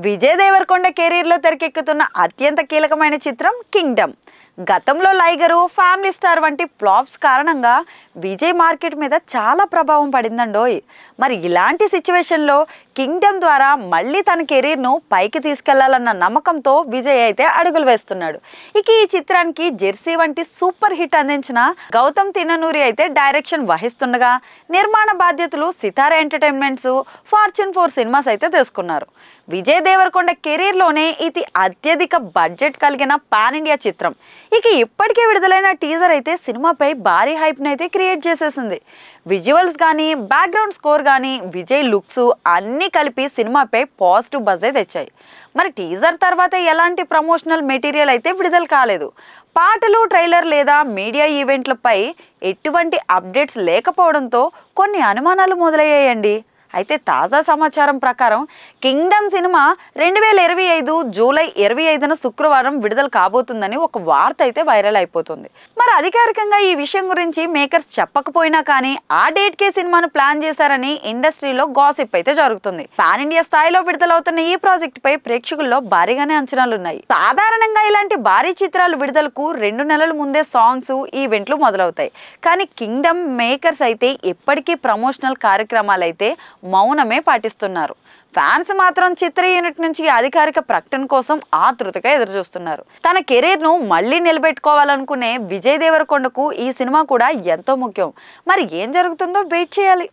Vijay Devarakonda career లో తెరకెక్కుతున్న అత్యంత కీలకమైన చిత్రం కింగ్డమ్. గతంలో లైగరు, ఫ్యామిలీ స్టార్ వంటి ఫ్లాప్స్ కారణంగా విజయ్ మార్కెట్ మీద చాలా ప్రభావం పడిందండోయ్. మరి ఇలాంటి సిచ్యువేషన్లో కింగ్డమ్ ద్వారా మళ్ళీ తన కెరీర్ను పైకి తీసుకెళ్లాలన్న నమ్మకంతో విజయ్ అయితే అడుగులు వేస్తున్నాడు. ఇక ఈ చిత్రానికి జెర్సీ వంటి సూపర్ హిట్ అందించిన గౌతమ్ తిన్ననూరి అయితే డైరెక్షన్ వహిస్తుండగా, నిర్మాణ బాధ్యతలు సితారా ఎంటర్టైన్మెంట్స్, ఫార్చ్యూన్ 4 సినిమాస్ అయితే తీసుకున్నారు. విజయ్ దేవరకొండ కెరీర్లోనే ఇది అత్యధిక బడ్జెట్ కలిగిన పాన్ ఇండియా చిత్రం. ఇక ఇప్పటికే విడుదలైన టీజర్ అయితే సినిమాపై భారీ హైప్ని అయితే క్రియేట్ చేసేసింది. విజువల్స్ కానీ, బ్యాక్గ్రౌండ్ స్కోర్ కానీ, విజయ్ లుక్స్ అన్నీ కలిపి సినిమాపై పాజిటివ్ బజ్ తెచ్చాయి. మరి టీజర్ తర్వాత ఎలాంటి ప్రమోషనల్ మెటీరియల్ అయితే విడుదల కాలేదు. పాటలు, ట్రైలర్ లేదా మీడియా ఈవెంట్లపై ఎటువంటి అప్డేట్స్ లేకపోవడంతో కొన్ని అనుమానాలు మొదలయ్యాయండి. అయితే తాజా సమాచారం ప్రకారం కింగ్డమ్ సినిమా 2025 జూలై 25న శుక్రవారం విడుదల కాబోతుందని ఒక వార్త అయితే వైరల్ అయిపోతుంది. మరి అధికారికంగా ఈ విషయం గురించి మేకర్స్ చెప్పకపోయినా కానీ ఆ డేట్కే సినిమాను ప్లాన్ చేశారని ఇండస్ట్రీలో గాసిప్ అయితే జరుగుతుంది. పాన్ ఇండియా స్థాయిలో విడుదలవుతున్న ఈ ప్రాజెక్ట్ పై ప్రేక్షకుల్లో భారీగానే అంచనాలున్నాయి. సాధారణంగా ఇలాంటి భారీ చిత్రాలు విడుదలకు 2 నెలల ముందే సాంగ్స్, ఈవెంట్లు మొదలవుతాయి. కానీ కింగ్డమ్ మేకర్స్ అయితే ఎప్పటికీ ప్రమోషనల్ కార్యక్రమాలు అయితే మౌనమే పాటిస్తున్నారు. ఫ్యాన్స్ మాత్రం చిత్ర యూనిట్ నుంచి అధికారిక ప్రకటన కోసం ఆతృతగా ఎదురుచూస్తున్నారు. తన కెరీర్ను మళ్ళీ నిలబెట్టుకోవాలనుకునే విజయ్ దేవరకొండకు ఈ సినిమా కూడా ఎంతో ముఖ్యం. మరి ఏం జరుగుతుందో వెయిట్ చేయాలి.